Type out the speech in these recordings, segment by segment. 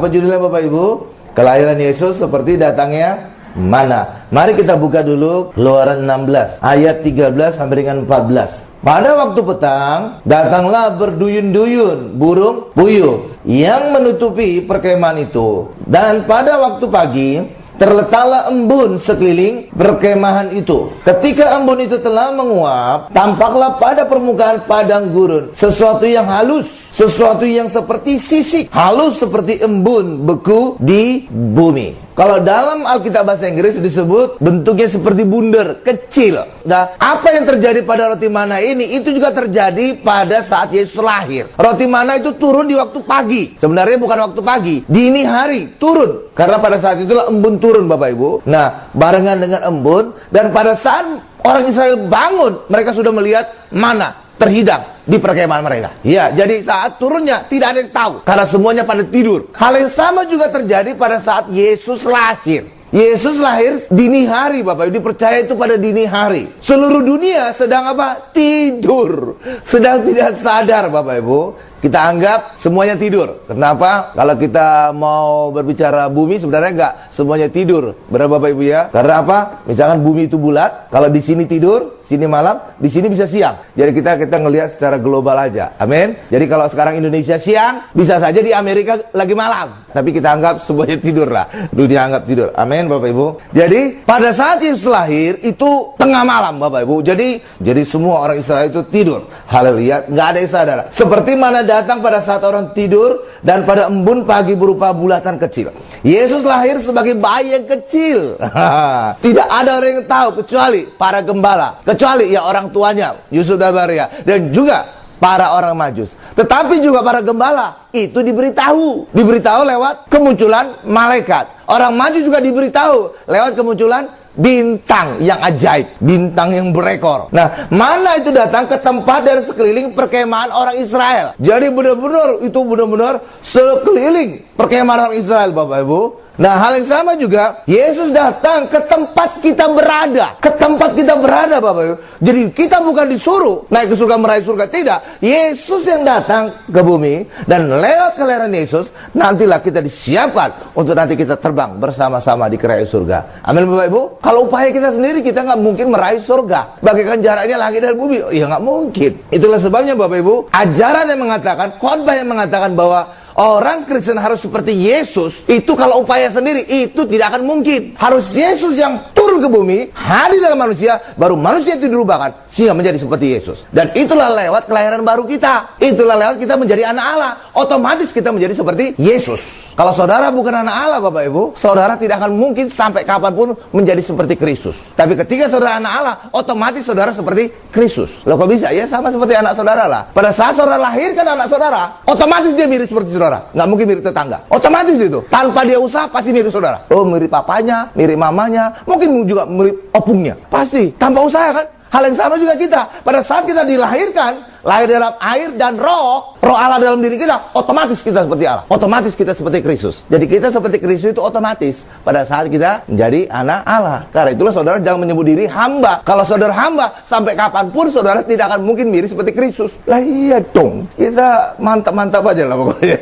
Apa judulnya Bapak Ibu? Kelahiran Yesus seperti datangnya mana. Mari kita buka dulu Keluaran 16 ayat 13 sampai dengan 14. Pada waktu petang, datanglah berduyun-duyun burung puyuh yang menutupi perkemahan itu. Dan pada waktu pagi, terletaklah embun sekeliling perkemahan itu. Ketika embun itu telah menguap, tampaklah pada permukaan padang gurun sesuatu yang halus, sesuatu yang seperti sisik, halus seperti embun beku di bumi. Kalau dalam Alkitab bahasa Inggris disebut bentuknya seperti bundar, kecil. Nah, apa yang terjadi pada roti mana ini, itu juga terjadi pada saat Yesus lahir. Roti mana itu turun di waktu pagi. Sebenarnya bukan waktu pagi, dini hari turun. Karena pada saat itulah embun turun, Bapak Ibu. Nah, barengan dengan embun, dan pada saat orang Israel bangun, mereka sudah melihat mana terhidang di perkemahan mereka. Ya, jadi saat turunnya tidak ada yang tahu karena semuanya pada tidur. Hal yang sama juga terjadi pada saat Yesus lahir. Yesus lahir dini hari, Bapak Ibu, dipercaya itu pada dini hari. Seluruh dunia sedang apa? Tidur. Sedang tidak sadar, Bapak Ibu. Kita anggap semuanya tidur. Kenapa? Kalau kita mau berbicara bumi, sebenarnya enggak semuanya tidur. Benar Bapak Ibu ya? Karena apa? Misalkan bumi itu bulat, kalau di sini tidur, sini malam, di sini bisa siang. Jadi kita ngelihat secara global aja. Amin. Jadi kalau sekarang Indonesia siang, bisa saja di Amerika lagi malam. Tapi kita anggap semuanya tidur lah. Dunia anggap tidur. Amin Bapak Ibu. Jadi pada saat Yesus lahir itu tengah malam Bapak Ibu. Jadi semua orang Israel itu tidur. Haleluya. Nggak ada yang sadar. Seperti mana datang pada saat orang tidur, dan pada embun pagi berupa bulatan kecil. Yesus lahir sebagai bayi yang kecil. Tidak ada orang yang tahu kecuali para gembala, kecuali ya orang tuanya Yusuf dan Maria, dan juga para orang Majus. Tetapi juga para gembala itu diberitahu lewat kemunculan malaikat. Orang Majus juga diberitahu lewat kemunculan bintang yang ajaib, bintang yang berekor. Nah, mana itu datang ke tempat dari sekeliling perkemahan orang Israel. Jadi benar-benar sekeliling perkemahan orang Israel, Bapak Ibu. Nah, hal yang sama juga Yesus datang ke tempat kita berada. Ke tempat kita berada, Bapak Ibu. Jadi kita bukan disuruh naik ke surga meraih surga, tidak. Yesus yang datang ke bumi, dan lewat kelahiran Yesus nantilah kita disiapkan untuk nanti kita terbang bersama-sama di kerajaan surga. Amin Bapak Ibu. Kalau upaya kita sendiri, kita nggak mungkin meraih surga. Bagaikan jaraknya langit dan bumi, ya nggak mungkin. Itulah sebabnya Bapak Ibu, ajaran yang mengatakan, khotbah yang mengatakan bahwa orang Kristen harus seperti Yesus, itu kalau upaya sendiri, itu tidak akan mungkin. Harus Yesus yang turun ke bumi, hadir dalam manusia, baru manusia itu dirubahkan sehingga menjadi seperti Yesus. Dan itulah lewat kelahiran baru kita. Itulah lewat kita menjadi anak Allah. Otomatis kita menjadi seperti Yesus. Kalau saudara bukan anak Allah, Bapak Ibu, saudara tidak akan mungkin sampai kapanpun menjadi seperti Kristus. Tapi ketika saudara anak Allah, otomatis saudara seperti Kristus. Loh kok bisa? Ya sama seperti anak saudara lah. Pada saat saudara lahirkan anak saudara, otomatis dia mirip seperti saudara. Nggak mungkin mirip tetangga. Otomatis itu. Tanpa dia usaha, pasti mirip saudara. Oh, mirip papanya, mirip mamanya, mungkin juga mirip opungnya. Pasti. Tanpa usaha kan? Hal yang sama juga kita. Pada saat kita dilahirkan, lahir dalam air dan roh Allah dalam diri kita, otomatis kita seperti Allah. Otomatis kita seperti Kristus. Jadi kita seperti Kristus itu otomatis pada saat kita menjadi anak Allah. Karena itulah saudara jangan menyebut diri hamba. Kalau saudara hamba, sampai kapanpun saudara tidak akan mungkin mirip seperti Kristus. Lah iya dong. Kita mantap-mantap aja lah pokoknya.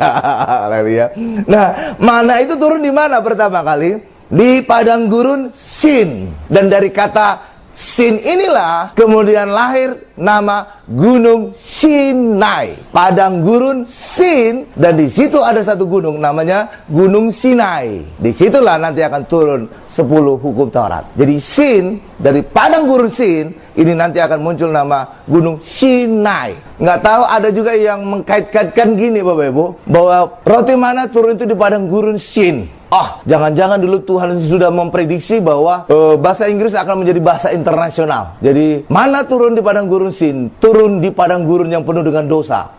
Nah, mana itu turun di mana pertama kali? Di padang gurun Sin. Dan dari kata Sin inilah kemudian lahir nama Gunung Sinai. Padang gurun Sin, dan di situ ada satu gunung namanya Gunung Sinai. Disitulah nanti akan turun 10 hukum Taurat. Jadi Sin, dari padang gurun Sin ini nanti akan muncul nama Gunung Sinai. Nggak tahu, ada juga yang mengkait-kaitkan gini Bapak Ibu, bahwa roti mana turun itu di padang gurun Sin. Jangan-jangan dulu Tuhan sudah memprediksi bahwa bahasa Inggris akan menjadi bahasa internasional. Jadi mana turun di padang gurun Sin? Turun di padang gurun yang penuh dengan dosa.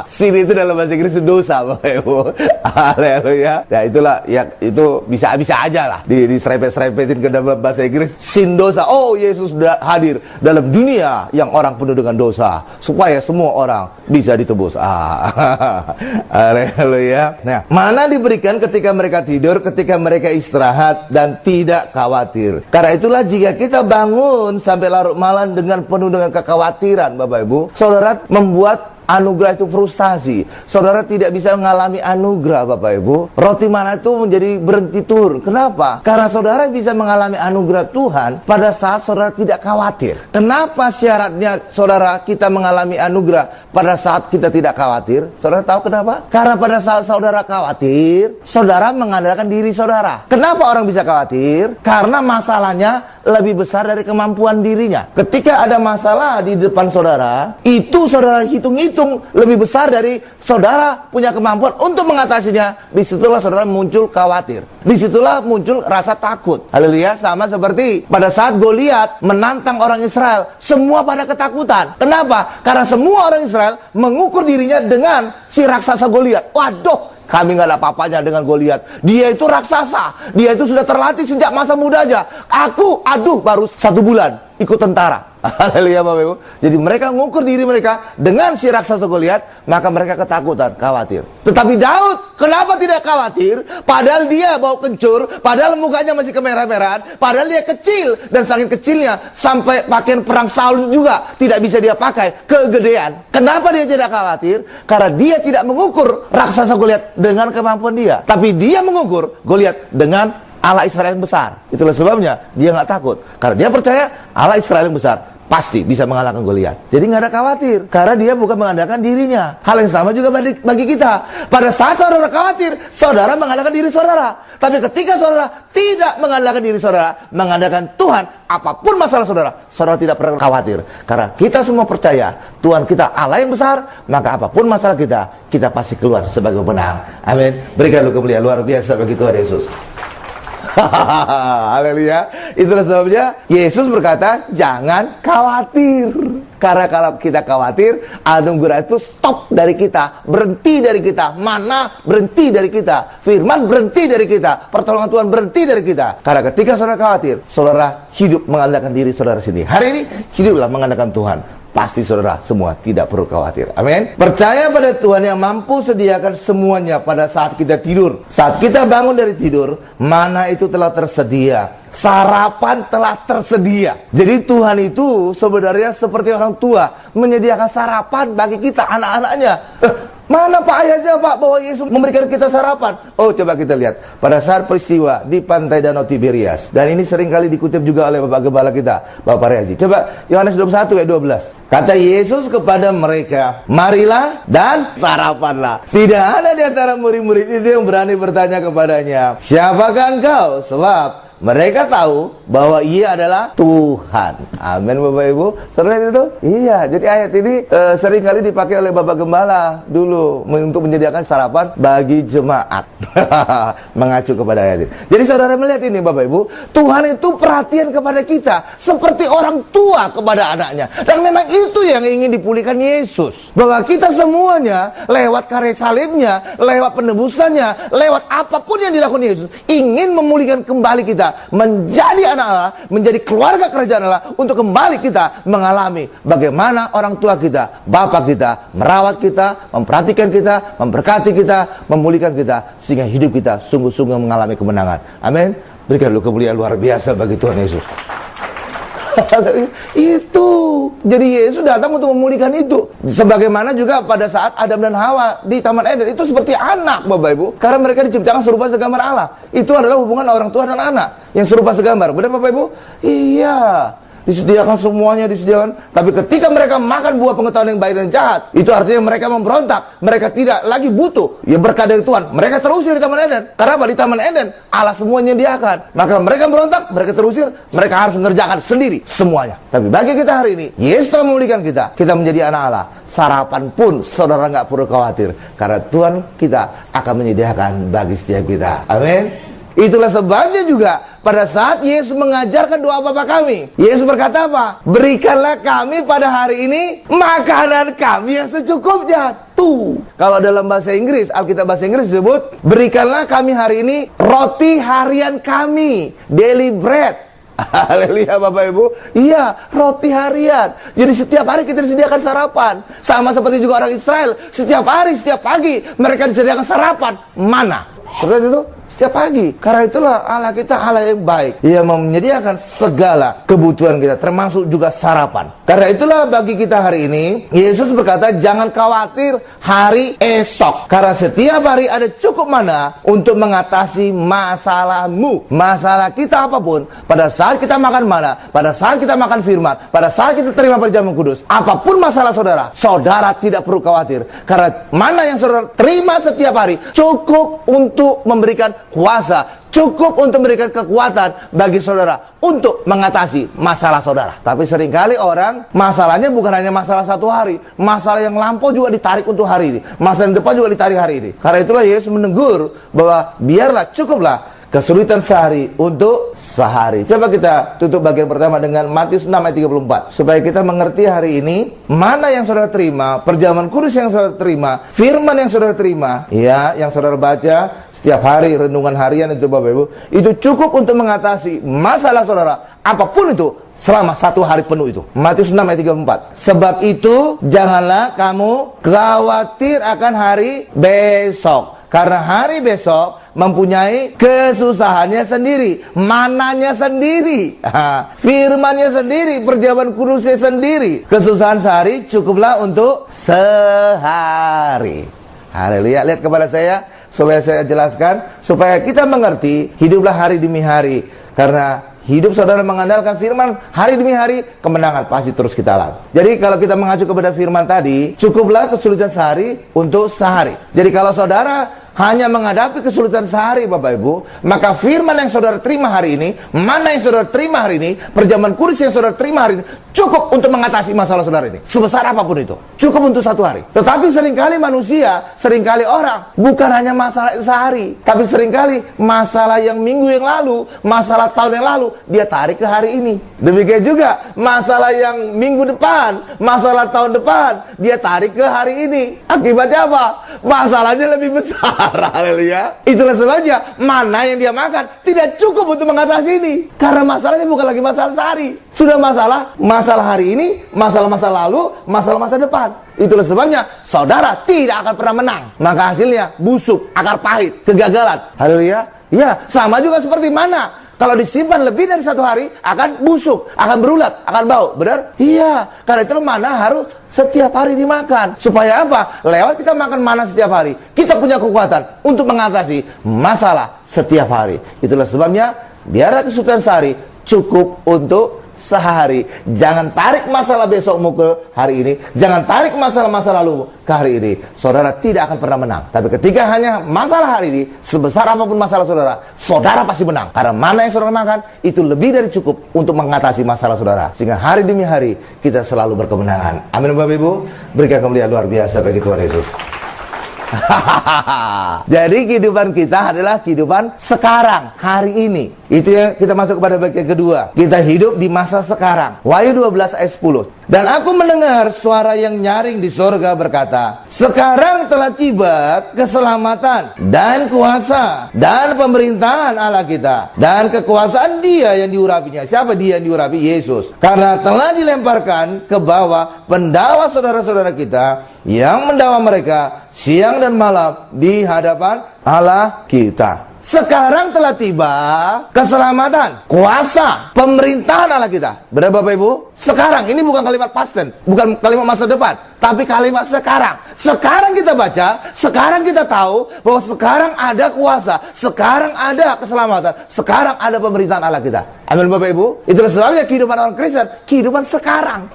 Sin itu dalam bahasa Inggris itu dosa, Bapak Ibu. Haleluya. Ya itulah, ya itu bisa aja lah diserempet-serepetin ke dalam bahasa Inggris. Sin dosa. Oh, Yesus sudah hadir dalam dunia yang orang penuh dengan dosa supaya semua orang bisa ditebus. Haleluya. Nah, mana diberikan ketika mereka tidur, ketika mereka istirahat dan tidak khawatir. Karena itulah jika kita bangun sampai larut malam dengan penuh dengan kekhawatiran, Bapak Ibu, saudara membuat anugerah itu frustasi. Saudara tidak bisa mengalami anugerah, Bapak Ibu. Roti mana itu menjadi berhenti turun. Kenapa? Karena saudara bisa mengalami anugerah Tuhan pada saat saudara tidak khawatir. Kenapa syaratnya saudara kita mengalami anugerah pada saat kita tidak khawatir? Saudara tahu kenapa? Karena pada saat saudara khawatir, saudara mengandalkan diri saudara. Kenapa orang bisa khawatir? Karena masalahnya lebih besar dari kemampuan dirinya. Ketika ada masalah di depan saudara, itu saudara hitung-hitung lebih besar dari saudara punya kemampuan untuk mengatasinya. Disitulah saudara muncul khawatir. Disitulah muncul rasa takut. Haleluya. Sama seperti pada saat Goliat menantang orang Israel, semua pada ketakutan. Kenapa? Karena semua orang Israel mengukur dirinya dengan si raksasa Goliat. Waduh, kami nggak ada apa-apanya dengan Goliat. Dia itu raksasa. Dia itu sudah terlatih sejak masa mudanya. Aku, baru 1 bulan ikut tentara. Haleluya, Bapak Ibu. Jadi mereka mengukur diri mereka dengan si raksasa Goliat, maka mereka ketakutan, khawatir. Tetapi Daud, kenapa tidak khawatir? Padahal dia bau kencur, padahal mukanya masih kemerah-merahan, padahal dia kecil, dan saking kecilnya sampai pakaian perang Saul juga tidak bisa dia pakai, kegedean. Kenapa dia tidak khawatir? Karena dia tidak mengukur raksasa Goliat dengan kemampuan dia, tapi dia mengukur Goliat dengan Allah Israel yang besar. Itulah sebabnya dia nggak takut, karena dia percaya Allah Israel yang besar pasti bisa mengalahkan Goliat. Jadi nggak ada khawatir, karena dia bukan mengandalkan dirinya. Hal yang sama juga bagi kita. Pada saat saudara khawatir, saudara mengandalkan diri saudara. Tapi ketika saudara tidak mengandalkan diri saudara, mengandalkan Tuhan, apapun masalah saudara, saudara tidak perlu khawatir. Karena kita semua percaya Tuhan kita Allah yang besar, maka apapun masalah kita pasti keluar sebagai pemenang. Amin. Berikan lu kemuliaan luar biasa bagi Tuhan Yesus. Haleluya. Itulah sebabnya Yesus berkata, jangan khawatir. Karena kalau kita khawatir, anugerah itu stop dari kita, berhenti dari kita, mana berhenti dari kita, firman berhenti dari kita, pertolongan Tuhan berhenti dari kita. Karena ketika saudara khawatir, saudara hidup mengandalkan diri saudara sendiri. Hari ini hiduplah mengandalkan Tuhan. Pasti saudara semua tidak perlu khawatir. Amin. Percaya pada Tuhan yang mampu sediakan semuanya pada saat kita tidur. Saat kita bangun dari tidur, mana itu telah tersedia. Sarapan telah tersedia. Jadi Tuhan itu sebenarnya seperti orang tua, menyediakan sarapan bagi kita, anak-anaknya. Mana Pak ayatnya Pak bahwa Yesus memberikan kita sarapan? Oh, coba kita lihat pada saat peristiwa di pantai Danau Tiberias. Dan ini seringkali dikutip juga oleh Bapak Gembala kita, Bapak Reaji. Coba Yohanes 21 ayat 12. Kata Yesus kepada mereka, marilah dan sarapanlah. Tidak ada di antara murid-murid itu yang berani bertanya kepadanya, siapakah engkau? Sebab mereka tahu bahwa ia adalah Tuhan. Amin, Bapak Ibu. Saudara itu? Iya, jadi ayat ini sering kali dipakai oleh Bapak Gembala dulu untuk menyediakan sarapan bagi jemaat. Mengacu kepada ayat ini. Jadi saudara melihat ini, Bapak Ibu, Tuhan itu perhatian kepada kita seperti orang tua kepada anaknya. Dan memang itu yang ingin dipulihkan Yesus. Bahwa kita semuanya lewat karya salibnya, lewat penebusannya, lewat apapun yang dilakukan Yesus, ingin memulihkan kembali kita menjadi anak Allah, menjadi keluarga kerajaan Allah, untuk kembali kita mengalami bagaimana orang tua kita, bapak kita, merawat kita, memperhatikan kita, memberkati kita, memulihkan kita, sehingga hidup kita sungguh-sungguh mengalami kemenangan. Amin. Berikan lu kemuliaan luar biasa bagi Tuhan Yesus. Itu jadi Yesus datang untuk memulihkan itu. Sebagaimana juga pada saat Adam dan Hawa di Taman Eden, itu seperti anak, Bapak Ibu, karena mereka diciptakan serupa segambar Allah. Itu adalah hubungan orang tua dan anak yang serupa segambar. Benar Bapak Ibu? Iya, disediakan semuanya, disediakan. Tapi ketika mereka makan buah pengetahuan yang baik dan jahat, itu artinya mereka memberontak. Mereka tidak lagi butuh ya berkat dari Tuhan. Mereka terusir di Taman Eden. Karena apa? Di Taman Eden Allah semuanya diakan. Maka mereka berontak, mereka terusir. Mereka harus mengerjakan sendiri semuanya. Tapi bagi kita hari ini, Yesus telah memulihkan kita. Kita menjadi anak Allah. Sarapan pun saudara nggak perlu khawatir, karena Tuhan kita akan menyediakan bagi setiap kita. Amin. Itulah sebabnya juga pada saat Yesus mengajarkan doa Bapa kami, Yesus berkata apa? Berikanlah kami pada hari ini makanan kami yang secukupnya. Tuh, kalau dalam bahasa Inggris, Alkitab bahasa Inggris disebut, berikanlah kami hari ini roti harian kami, daily bread. Haleluya Bapak Ibu. Iya, roti harian. Jadi setiap hari kita disediakan sarapan. Sama seperti juga orang Israel, setiap hari, setiap pagi mereka disediakan sarapan, mana. Seperti itu. setiap pagi. Karena itulah Allah kita Allah yang baik, yang menyediakan segala kebutuhan kita, termasuk juga sarapan. Karena itulah bagi kita hari ini, Yesus berkata, jangan khawatir hari esok. Karena setiap hari ada cukup mana untuk mengatasi masalahmu. Masalah kita apapun, pada saat kita makan mana, pada saat kita makan firman, pada saat kita terima perjamuan kudus, apapun masalah saudara, saudara tidak perlu khawatir. Karena mana yang saudara terima setiap hari cukup untuk memberikan kuasa, cukup untuk memberikan kekuatan bagi saudara untuk mengatasi masalah saudara. Tapi seringkali orang masalahnya bukan hanya masalah satu hari, masalah yang lampau juga ditarik untuk hari ini, masalah yang depan juga ditarik hari ini. Karena itulah Yesus menegur bahwa biarlah cukuplah kesulitan sehari untuk sehari. Coba kita tutup bagian pertama dengan Matius 6 ayat 34 supaya kita mengerti hari ini mana yang saudara terima, perjamuan kudus yang saudara terima, firman yang saudara terima, ya, yang saudara baca setiap hari, renungan harian itu Bapak Ibu, itu cukup untuk mengatasi masalah saudara apapun itu selama satu hari penuh itu. Matius 6 ayat 34. Sebab itu janganlah kamu khawatir akan hari besok, karena hari besok mempunyai kesusahannya sendiri, mananya sendiri, firmannya sendiri, perjamuan kudusnya sendiri. Kesusahan sehari cukuplah untuk sehari. Haleluya. Lihat kepada saya supaya saya jelaskan, supaya kita mengerti. Hiduplah hari demi hari, karena hidup saudara mengandalkan firman hari demi hari, kemenangan pasti terus kita alami. Jadi kalau kita mengacu kepada firman tadi, cukuplah kesulitan sehari untuk sehari. Jadi kalau saudara hanya menghadapi kesulitan sehari Bapak Ibu, maka firman yang saudara terima hari ini, mana yang saudara terima hari ini, perjamuan kudus yang saudara terima hari ini, cukup untuk mengatasi masalah saudara ini, sebesar apapun itu, cukup untuk satu hari. Tetapi seringkali manusia, seringkali orang, bukan hanya masalah sehari, tapi seringkali masalah yang minggu yang lalu, masalah tahun yang lalu, dia tarik ke hari ini. Demikian juga masalah yang minggu depan, masalah tahun depan, dia tarik ke hari ini. Akibatnya apa? Masalahnya lebih besar. Haleluya. Itulah sebabnya mana yang dia makan tidak cukup untuk mengatasi ini. Karena masalahnya bukan lagi masalah sehari, sudah masalah hari ini, masalah masa lalu, masalah masa depan. Itulah sebabnya saudara tidak akan pernah menang. Maka hasilnya busuk, akar pahit, kegagalan. Haleluya. Ya, sama juga seperti mana. Kalau disimpan lebih dari satu hari, akan busuk, akan berulat, akan bau. Benar? Iya. Karena itu mana harus setiap hari dimakan. Supaya apa? Lewat kita makan mana setiap hari, kita punya kekuatan untuk mengatasi masalah setiap hari. Itulah sebabnya, biarlah kesulitan sehari cukup untuk sehari. Jangan tarik masalah besokmu ke hari ini, jangan tarik masalah-masa lalu ke hari ini. Saudara tidak akan pernah menang. Tapi ketika hanya masalah hari ini, sebesar apapun masalah saudara, saudara pasti menang. Karena mana yang saudara makan, itu lebih dari cukup untuk mengatasi masalah saudara. Sehingga hari demi hari, kita selalu berkemenangan. Amin Bapak Ibu. Berikan kemuliaan luar biasa bagi Tuhan Yesus. Jadi kehidupan kita adalah kehidupan sekarang, hari ini. Itu yang kita masuk kepada bagian kedua. Kita hidup di masa sekarang. Wahyu 12 ayat 10. Dan aku mendengar suara yang nyaring di sorga berkata, sekarang telah tiba keselamatan dan kuasa dan pemerintahan Allah kita, dan kekuasaan Dia yang diurapinya. Siapa Dia yang diurapi? Yesus. Karena telah dilemparkan ke bawah pendakwa saudara-saudara kita yang mendakwa mereka siang dan malam di hadapan Allah kita. Sekarang telah tiba keselamatan, kuasa, pemerintahan Allah kita. Benar Bapak Ibu? Sekarang, ini bukan kalimat past tense, bukan kalimat masa depan, tapi kalimat sekarang. Sekarang kita baca, sekarang kita tahu bahwa sekarang ada kuasa, sekarang ada keselamatan, sekarang ada pemerintahan Allah kita. Amin Bapak Ibu. Itulah sebabnya kehidupan orang Kristen, kehidupan sekarang,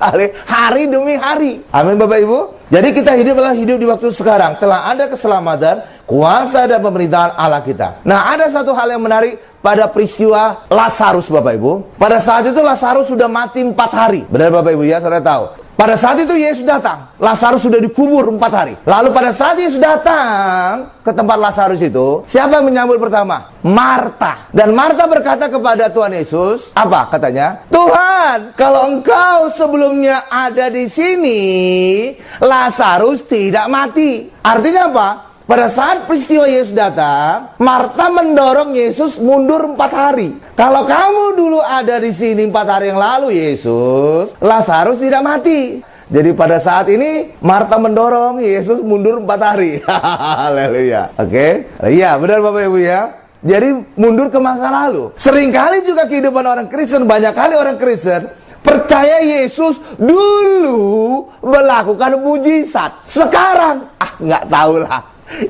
hari demi hari. Amin Bapak Ibu. Jadi kita adalah hidup di waktu sekarang. Telah ada keselamatan, kuasa dan pemerintahan Allah kita. Nah, ada satu hal yang menarik pada peristiwa Lazarus Bapak Ibu. Pada saat itu Lazarus sudah mati 4 hari. Benar Bapak Ibu ya, saudara tahu. Pada saat itu Yesus datang, Lazarus sudah dikubur 4 hari. Lalu pada saat Yesus datang ke tempat Lazarus itu, siapa yang menyambut pertama? Marta. Dan Marta berkata kepada Tuhan Yesus, apa katanya? Tuhan, kalau Engkau sebelumnya ada di sini, Lazarus tidak mati. Artinya apa? Pada saat peristiwa Yesus datang, Marta mendorong Yesus mundur 4 hari. Kalau kamu dulu ada di sini 4 hari yang lalu, Yesus, Lazarus tidak mati. Jadi pada saat ini, Marta mendorong Yesus mundur 4 hari. Haleluya. Oke? Iya, benar Bapak Ibu ya. Jadi mundur ke masa lalu. Seringkali juga kehidupan orang Kristen, banyak kali orang Kristen percaya Yesus dulu melakukan mujizat. Sekarang, nggak tahulah.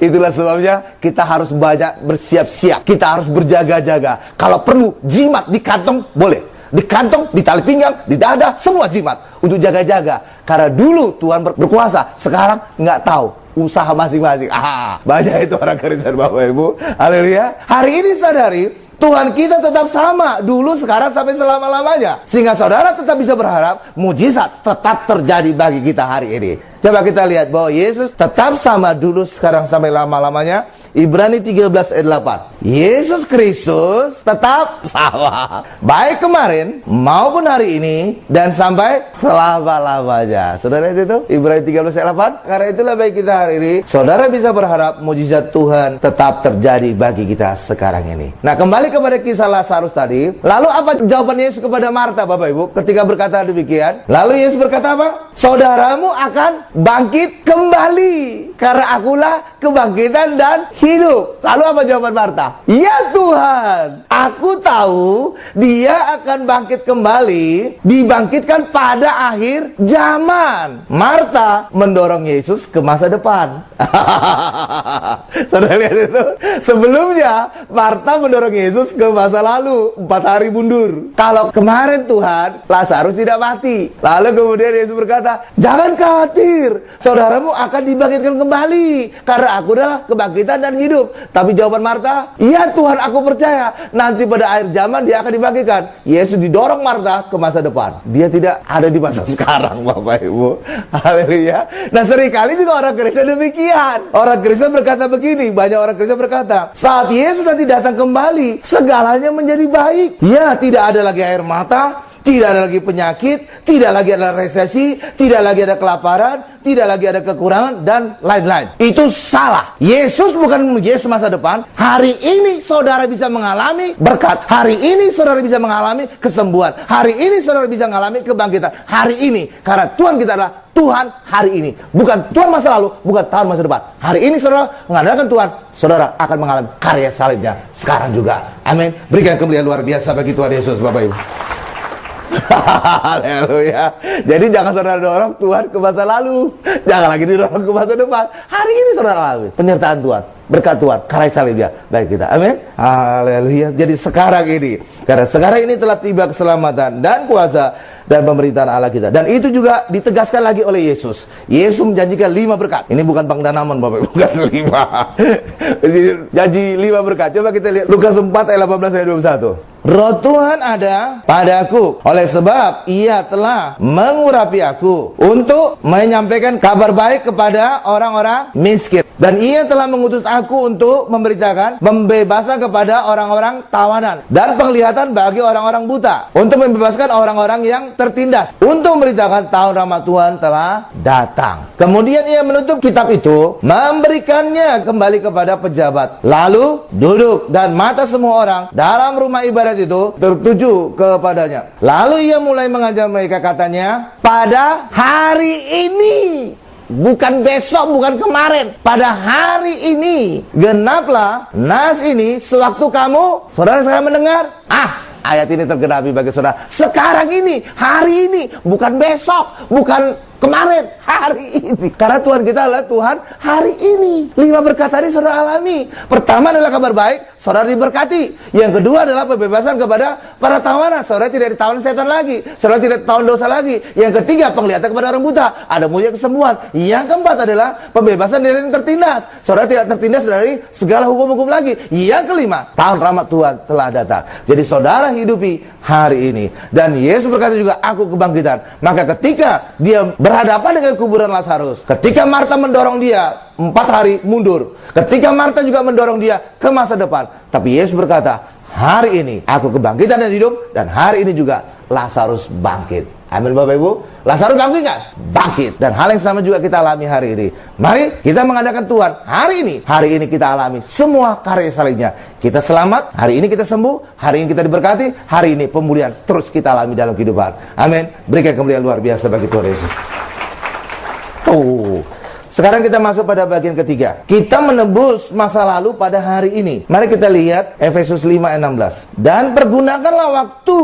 Itulah sebabnya kita harus banyak bersiap-siap. Kita harus berjaga-jaga. Kalau perlu jimat di kantong, boleh. Di kantong, di tali pinggang, di dada, semua jimat. Untuk jaga-jaga. Karena dulu Tuhan berkuasa. Sekarang nggak tahu. Usaha masing-masing. Banyak itu orang Kristen, Bapak Ibu. Haleluya. Hari ini sadari, Tuhan kita tetap sama, dulu, sekarang, sampai selama-lamanya. Sehingga saudara tetap bisa berharap mujizat tetap terjadi bagi kita hari ini. Coba kita lihat bahwa Yesus tetap sama dulu, sekarang, sampai lama-lamanya. Ibrani 13 ayat 8. Yesus Kristus tetap sama, baik kemarin maupun hari ini dan sampai selama-lamanya. Saudara itu Ibrani 13 ayat 8. Karena itulah baik kita hari ini, saudara bisa berharap mujizat Tuhan tetap terjadi bagi kita sekarang ini. Nah, kembali kepada kisah Lazarus tadi. Lalu apa jawaban Yesus kepada Marta, Bapak Ibu, ketika berkata demikian? Lalu Yesus berkata apa? Saudaramu akan bangkit kembali, karena akulah kebangkitan dan hidup. Lalu apa jawaban Marta? Ya Tuhan, aku tahu dia akan bangkit kembali, dibangkitkan pada akhir zaman. Marta mendorong Yesus ke masa depan. Saudara lihat itu? Sebelumnya Marta mendorong Yesus ke masa lalu, 4 hari mundur. Kalau kemarin Tuhan, Lazarus tidak mati. Lalu kemudian Yesus berkata, jangan khawatir, saudaramu akan dibangkitkan kembali, karena aku adalah kebangkitan dan hidup. Tapi jawaban Marta, iya Tuhan, aku percaya nanti pada akhir zaman dia akan dibangkitkan. Yesus didorong Marta ke masa depan. Dia tidak ada di masa sekarang, Bapak Ibu. Haleluya. Nah, seringkali juga orang Kristen demikian. Orang Kristen berkata begini, banyak orang Kristen berkata, saat Yesus nanti datang kembali, segalanya menjadi baik. Ya, tidak ada lagi air mata, tidak ada lagi penyakit, tidak lagi ada resesi, tidak lagi ada kelaparan, tidak lagi ada kekurangan, dan lain-lain. Itu salah. Yesus bukan Yesus masa depan. Hari ini saudara bisa mengalami berkat. Hari ini saudara bisa mengalami kesembuhan. Hari ini saudara bisa mengalami kebangkitan. Hari ini. Karena Tuhan kita adalah Tuhan hari ini. Bukan Tuhan masa lalu, bukan Tuhan masa depan. Hari ini saudara mengandalkan Tuhan, saudara akan mengalami karya salibnya sekarang juga. Amin. Berikan kemuliaan luar biasa bagi Tuhan Yesus, Bapak Ibu. Haleluya. Jadi jangan saudara dorong Tuhan ke masa lalu, jangan lagi didorong ke masa depan. Hari ini saudara alami penyertaan Tuhan, berkat Tuhan, karya salibnya bagi kita. Amin. Haleluya. Jadi sekarang ini, karena sekarang ini telah tiba keselamatan dan kuasa dan pemerintahan Allah kita. Dan itu juga ditegaskan lagi oleh Yesus. Yesus menjanjikan 5 berkat. Ini bukan pangdanaman, Bapak, bukan 5. Janji 5 berkat. Coba kita lihat Lukas 4 ayat 18 ayat 21. Roh Tuhan ada padaku, oleh sebab ia telah mengurapi aku untuk menyampaikan kabar baik kepada orang-orang miskin. Dan ia telah mengutus aku untuk memberitakan pembebasan kepada orang-orang tawanan dan penglihatan bagi orang-orang buta, untuk membebaskan orang-orang yang tertindas, untuk memberitakan tahun rahmat Tuhan telah datang. Kemudian ia menutup kitab itu, memberikannya kembali kepada pejabat. Lalu duduk, dan mata semua orang dalam rumah ibadat itu tertuju kepadanya. Lalu ia mulai mengajar mereka, katanya, pada hari ini, bukan besok, bukan kemarin, pada hari ini genaplah nas ini sewaktu kamu, saudara mendengar. Ayat ini tergenapi bagi saudara sekarang ini, hari ini, bukan besok, bukan kemarin, hari ini. Karena Tuhan kita adalah Tuhan hari ini. 5 berkat tadi saudara alami. Pertama adalah kabar baik, saudara diberkati. Yang kedua adalah pembebasan kepada para tawanan, saudara tidak ditawan setan lagi, saudara tidak ditawan dosa lagi. Yang ketiga, penglihatan kepada orang buta, ada mujizat kesembuhan. Yang keempat adalah pembebasan dari yang tertindas, saudara tidak tertindas dari segala hukum-hukum lagi. Yang kelima, tahun rahmat Tuhan telah datang. Jadi saudara hidupi hari ini. Dan Yesus berkata juga, aku kebangkitan. Maka ketika dia berhadapan dengan kuburan Lazarus, ketika Marta mendorong dia 4 hari mundur, ketika Marta juga mendorong dia ke masa depan, tapi Yesus berkata, hari ini aku kebangkitan dan hidup, dan hari ini juga Lazarus bangkit. Amin, Bapak Ibu. Lazarus bangkit kan? Bangkit. Dan hal yang sama juga kita alami hari ini. Mari kita mengadakan Tuhan hari ini. Hari ini kita alami semua karya salibnya. Kita selamat, hari ini kita sembuh, hari ini kita diberkati, hari ini pemulihan terus kita alami dalam kehidupan. Amin. Berikan kemuliaan luar biasa bagi Tuhan Yesus. Sekarang kita masuk pada bagian ketiga. Kita menebus masa lalu pada hari ini. Mari kita lihat Efesus 5 ayat 16. Dan pergunakanlah waktu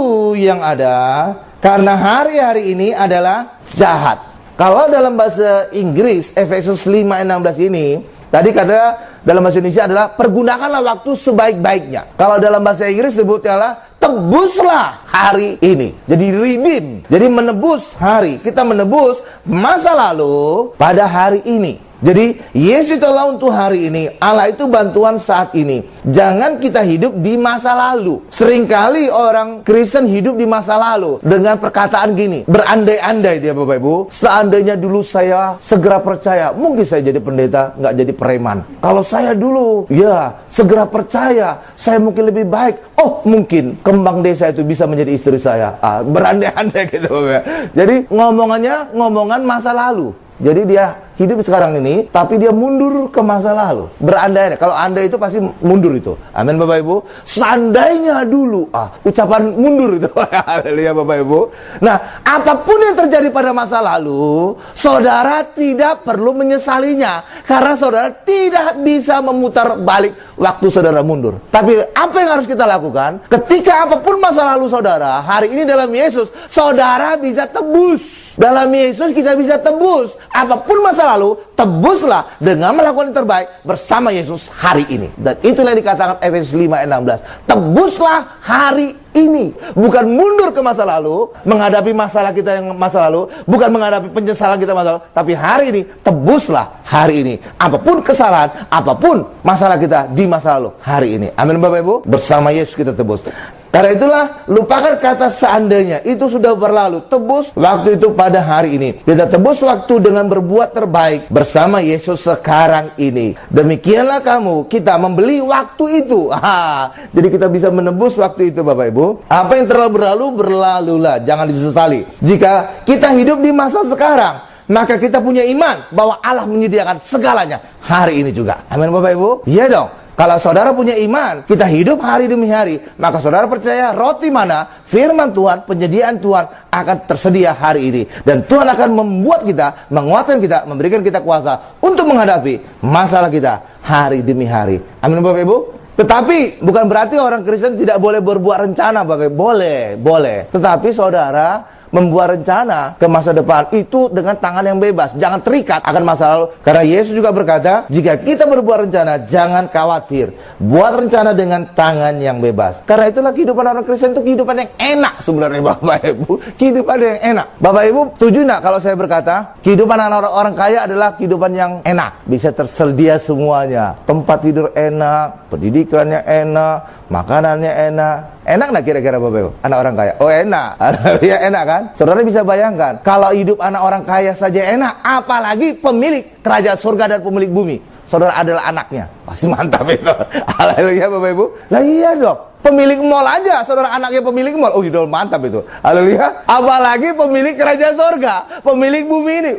yang ada, karena hari-hari ini adalah jahat. Kalau dalam bahasa Inggris Efesus 5 ayat 16 ini, tadi kata dalam bahasa Indonesia adalah pergunakanlah waktu sebaik-baiknya. Kalau dalam bahasa Inggris sebutnya adalah tebuslah hari ini. Jadi redeem. Jadi menebus hari. Kita menebus masa lalu pada hari ini. Jadi Yesus telah untuk hari ini. Allah itu bantuan saat ini. Jangan kita hidup di masa lalu. Seringkali orang Kristen hidup di masa lalu dengan perkataan gini, berandai-andai dia Bapak Ibu. Seandainya dulu saya segera percaya, mungkin saya jadi pendeta, nggak jadi preman. Kalau saya dulu, ya segera percaya, saya mungkin lebih baik. Oh mungkin kembang desa itu bisa menjadi istri saya. Berandai-andai gitu Bapak. Jadi ngomongan masa lalu. Jadi dia hidup sekarang ini, tapi dia mundur ke masa lalu. Berandai, kalau andai itu pasti mundur itu. Amin Bapak Ibu. Seandainya dulu, ucapan mundur itu. Haleluya Bapak Ibu. Nah, apapun yang terjadi pada masa lalu, saudara tidak perlu menyesalinya, karena saudara tidak bisa memutar balik waktu saudara mundur. Tapi apa yang harus kita lakukan? Ketika apapun masa lalu saudara, hari ini dalam Yesus, saudara bisa tebus. Dalam Yesus kita bisa tebus. Apapun masa lalu, tebuslah dengan melakukan yang terbaik bersama Yesus hari ini. Dan itulah yang dikatakan Efesus 5 ayat 16. Tebuslah hari ini. Bukan mundur ke masa lalu, menghadapi masalah kita yang masa lalu, bukan menghadapi penyesalan kita masa lalu, tapi hari ini, tebuslah hari ini. Apapun kesalahan, apapun masalah kita di masa lalu, hari ini. Amin Bapak Ibu. Bersama Yesus kita tebus. Karena itulah, lupakan kata seandainya. Itu sudah berlalu. Tebus waktu itu pada hari ini. Kita tebus waktu dengan berbuat terbaik bersama Yesus sekarang ini. Demikianlah kamu, kita membeli waktu itu. Jadi kita bisa menebus waktu itu Bapak Ibu. Apa yang telah berlalu, berlalulah. Jangan disesali. Jika kita hidup di masa sekarang, maka kita punya iman bahwa Allah menyediakan segalanya hari ini juga. Amin Bapak Ibu. Iya dong. Kalau saudara punya iman, kita hidup hari demi hari, maka saudara percaya roti mana, firman Tuhan, penyediaan Tuhan akan tersedia hari ini. Dan Tuhan akan membuat kita, menguatkan kita, memberikan kita kuasa untuk menghadapi masalah kita hari demi hari. Amin Bapak Ibu. Tetapi bukan berarti orang Kristen tidak boleh berbuat rencana Bapak Ibu. Boleh. Tetapi saudara membuat rencana ke masa depan itu dengan tangan yang bebas. Jangan terikat akan masa lalu. Karena Yesus juga berkata, jika kita berbuat rencana, jangan khawatir. Buat rencana dengan tangan yang bebas. Karena itulah kehidupan orang Kristen itu kehidupan yang enak sebenarnya Bapak Ibu. Kehidupan yang enak. Bapak Ibu, setuju nggak kalau saya berkata, kehidupan orang kaya adalah kehidupan yang enak. Bisa tersedia semuanya. Tempat tidur enak, pendidikannya enak, makanannya enak. Enak nggak kira-kira Bapak Ibu? Anak orang kaya? Oh enak. Ya enak kan? Saudara bisa bayangkan, kalau hidup anak orang kaya saja enak, apalagi pemilik kerajaan surga dan pemilik bumi. Saudara adalah anaknya. Pasti mantap itu. Haleluya Bapak Ibu. Lah iya dong. Pemilik mall aja, saudara anaknya pemilik mall. Oh udah mantap itu. Haleluya. Apalagi pemilik kerajaan surga, pemilik bumi ini.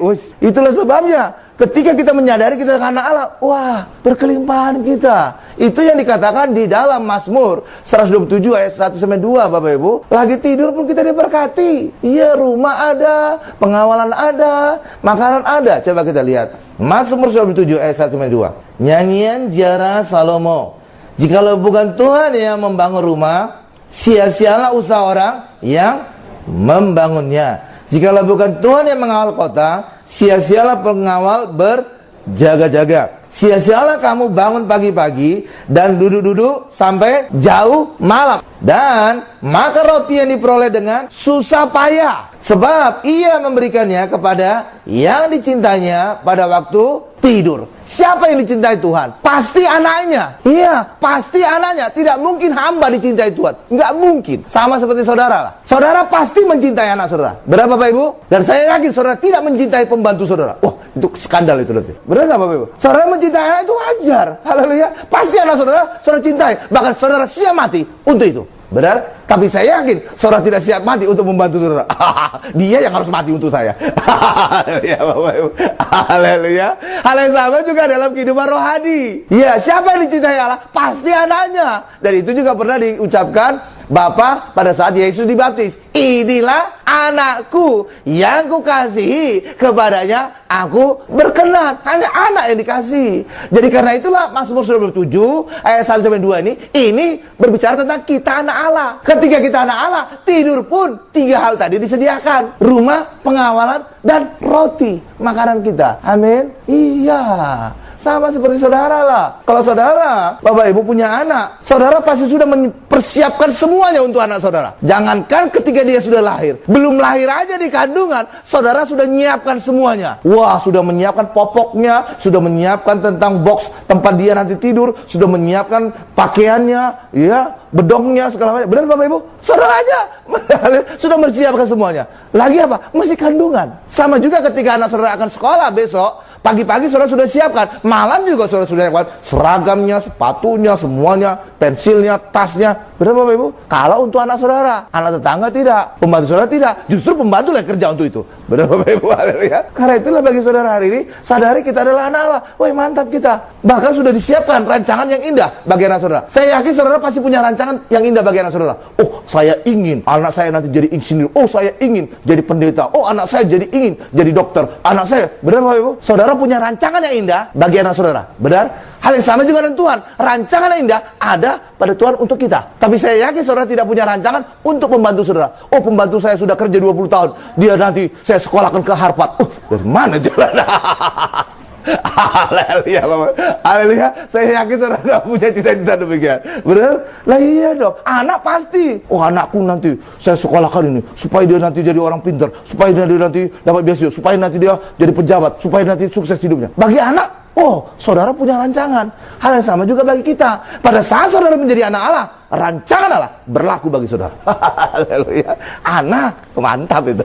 Itulah sebabnya. Ketika kita menyadari kita anak Allah, wah, berkelimpahan kita. Itu yang dikatakan di dalam Mazmur 127 ayat 1 sampai 2 Bapak Ibu. Lagi tidur pun kita diberkati. Iya, rumah ada, pengawalan ada, makanan ada. Coba kita lihat. Mazmur 127 ayat 1 sampai 2. Nyanyian Ziarah Salomo. Jikalau bukan Tuhan yang membangun rumah, sia-sialah usaha orang yang membangunnya. Jikalau bukan Tuhan yang mengawal kota, sia-sialah pengawal berjaga-jaga. Sia-sialah kamu bangun pagi-pagi dan duduk-duduk sampai jauh malam. Dan maka roti yang diperoleh dengan susah payah, sebab ia memberikannya kepada yang dicintainya pada waktu tidur. Siapa yang dicintai Tuhan? Pasti anaknya. Iya, pasti anaknya. Tidak mungkin hamba dicintai Tuhan. Nggak mungkin. Sama seperti saudara lah. Saudara pasti mencintai anak saudara. Benar Bapak Ibu? Dan saya yakin saudara tidak mencintai pembantu saudara. Wah, itu skandal itu nanti. Benar nggak Bapak Ibu? Saudara mencintai anak itu wajar. Haleluya. Pasti anak saudara cintai. Bahkan saudara siap mati untuk itu. Benar? Tapi saya yakin saudara tidak siap mati untuk membantu saudara. Dia yang harus mati untuk saya. Haleluya Bapak Ibu. Haleluya. Hal yang sama juga dalam kehidupan rohani. Ya, siapa yang dicintai Allah? Pasti anaknya. Dan itu juga pernah diucapkan Bapa pada saat Yesus dibaptis, inilah anakku yang kukasihi, kepadanya aku berkenan. Hanya anak yang dikasihi. Jadi karena itulah Mazmur 97 ayat 1-2 ini berbicara tentang kita anak Allah. Ketika kita anak Allah, tidur pun 3 hal tadi disediakan: rumah, pengawalan, dan roti, makanan kita. Amin. Iya, sama seperti saudara lah. Kalau saudara, Bapak Ibu punya anak, saudara pasti sudah mempersiapkan semuanya untuk anak saudara. Jangankan ketika dia sudah lahir, belum lahir aja di kandungan, saudara sudah menyiapkan semuanya. Wah, sudah menyiapkan popoknya, sudah menyiapkan tentang box tempat dia nanti tidur, sudah menyiapkan pakaiannya, ya, bedongnya, segala macam. Benar Bapak Ibu? Saudara aja sudah mempersiapkan semuanya. Lagi apa? Masih kandungan. Sama juga ketika anak saudara akan sekolah besok, pagi-pagi saudara sudah siapkan, malam juga saudara sudah siapkan seragamnya, sepatunya, semuanya, pensilnya, tasnya. Benar Bapak Ibu? Kalau untuk anak saudara, anak tetangga tidak, pembantu saudara tidak, justru pembantu yang kerja untuk itu. Benar Bapak Ibu? Haleluya. Karena itulah bagi saudara hari ini, sadari kita adalah anak Allah. Wah, mantap kita. Bahkan sudah disiapkan rancangan yang indah bagi anak saudara. Saya yakin saudara pasti punya rancangan yang indah bagi anak saudara. Oh, saya ingin anak saya nanti jadi insinyur. Oh, saya ingin jadi pendeta. Oh, anak saya ingin jadi dokter. Anak saya, benar Bapak Ibu? Saudara punya rancangan yang indah bagi anak saudara. Benar? Hal yang sama juga dengan Tuhan. Rancangan yang indah ada pada Tuhan untuk kita. Tapi saya yakin saudara tidak punya rancangan untuk pembantu saudara. Oh, pembantu saya sudah kerja 20 tahun. Dia nanti saya sekolahkan ke Harvard. Dari mana jalan? Haleluya, Bapak. Haleluya. Saya yakin saudara gak punya cita-cita demikian. Benar? Lah iya dong. Anak pasti. Oh, anakku nanti saya sekolahkan ini supaya dia nanti jadi orang pintar, supaya dia nanti dapat beasiswa, supaya nanti dia jadi pejabat, supaya nanti sukses hidupnya. Bagi anak, oh, saudara punya rancangan. Hal yang sama juga bagi kita. Pada saat saudara menjadi anak Allah, rancangan Allah berlaku bagi saudara. Haleluya. Anak, mantap itu.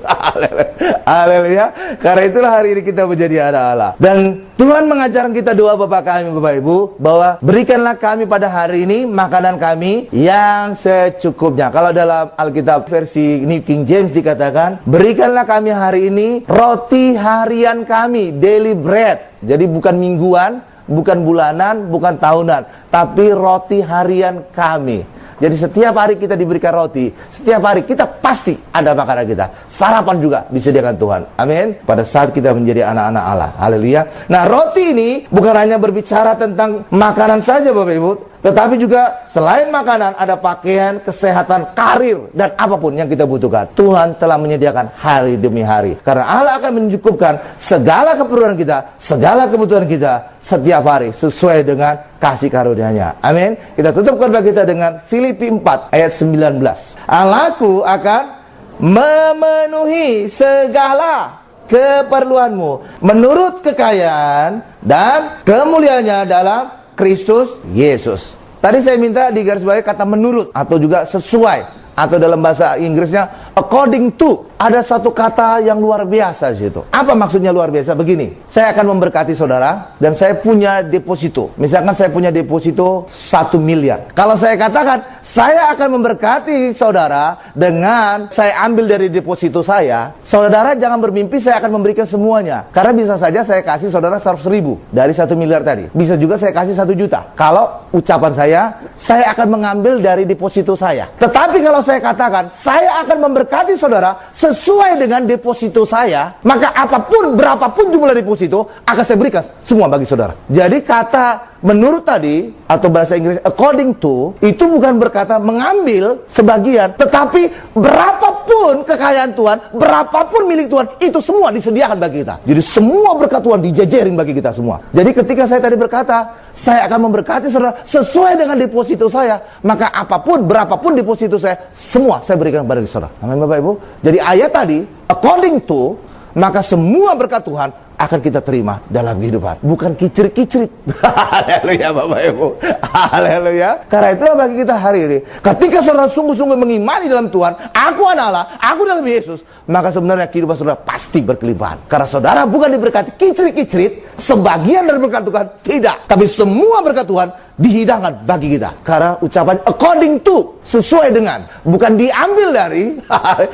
Haleluya. Karena itulah hari ini kita menjadi anak Allah. Dan Tuhan mengajarkan kita doa Bapa kami, Bapak Ibu, bahwa berikanlah kami pada hari ini makanan kami yang secukupnya. Kalau dalam Alkitab versi New King James dikatakan, berikanlah kami hari ini roti harian kami, daily bread. Jadi bukan mingguan, bukan bulanan, bukan tahunan, tapi roti harian kami. Jadi setiap hari kita diberikan roti, setiap hari kita pasti ada makanan kita. Sarapan juga disediakan Tuhan. Amin. Pada saat kita menjadi anak-anak Allah. Haleluya. Nah, roti ini bukan hanya berbicara tentang makanan saja Bapak Ibu, tetapi juga selain makanan ada pakaian, kesehatan, karir, dan apapun yang kita butuhkan. Tuhan telah menyediakan hari demi hari. Karena Allah akan mencukupkan segala keperluan kita, segala kebutuhan kita setiap hari sesuai dengan kasih karunia-Nya. Amin. Kita tutup khotbah kita dengan Filipi 4 ayat 19. Allahku akan memenuhi segala keperluanmu menurut kekayaan dan kemuliaannya dalam Kristus Yesus. Tadi saya minta digarisbawahi kata menurut atau juga sesuai, atau dalam bahasa Inggrisnya according to. Ada satu kata yang luar biasa di situ. Apa maksudnya luar biasa? Begini, saya akan memberkati saudara dan saya punya deposito. Misalkan saya punya deposito 1 miliar. Kalau saya katakan saya akan memberkati saudara dengan saya ambil dari deposito saya, saudara jangan bermimpi saya akan memberikan semuanya. Karena bisa saja saya kasih saudara 100 ribu dari 1 miliar tadi. Bisa juga saya kasih 1 juta. Kalau ucapan saya akan mengambil dari deposito saya. Tetapi kalau saya katakan saya akan memberkati saudara sesuai dengan deposito saya, maka apapun, berapapun jumlah deposito akan saya berikan semua bagi saudara. Jadi kata menurut tadi, atau bahasa Inggris according to, itu bukan berkata mengambil sebagian, tetapi berapapun kekayaan Tuhan, berapapun milik Tuhan, itu semua disediakan bagi kita. Jadi semua berkat Tuhan dijajarin bagi kita semua. Jadi ketika saya tadi berkata saya akan memberkati saudara sesuai dengan deposito saya, maka apapun, berapapun deposito saya, semua saya berikan kepada saudara. Amin Bapak Ibu. Jadi ayat tadi according to, maka semua berkat Tuhan akan kita terima dalam kehidupan, bukan kicrit-kicrit. Haleluya Bapak Ibu. Haleluya. Karena itulah bagi kita hari ini, ketika saudara sungguh-sungguh mengimani dalam Tuhan, aku anak Allah, aku dalam Yesus, maka sebenarnya kehidupan saudara pasti berkelimpahan. Karena saudara bukan diberkati kicrit-kicrit, sebagian dari berkat Tuhan, tidak. Tapi semua berkat Tuhan dihidangkan bagi kita. Karena ucapan according to, sesuai dengan, bukan diambil dari,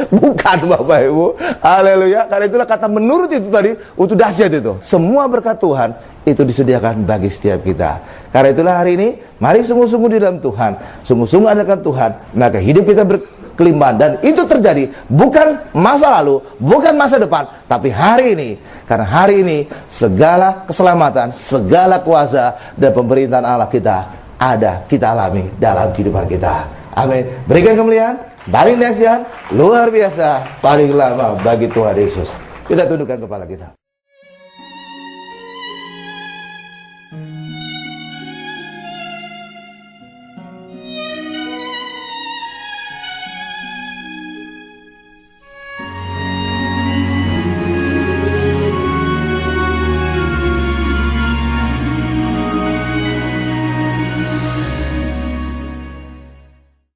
bukan Bapak Ibu. Haleluya. Karena itulah kata menurut itu tadi, itu dahsyat itu. Semua berkat Tuhan itu disediakan bagi setiap kita. Karena itulah hari ini, mari sungguh-sungguh di dalam Tuhan, sungguh-sungguh andalkan Tuhan, maka hidup kita berkelimpahan. Dan itu terjadi bukan masa lalu, bukan masa depan, tapi hari ini. Karena hari ini segala keselamatan, segala kuasa dan pemerintahan Allah kita alami dalam kehidupan kita. Amin. Berikan kemuliaan, paling dahsyat, luar biasa, paling lama bagi Tuhan Yesus. Kita tundukkan kepala kita.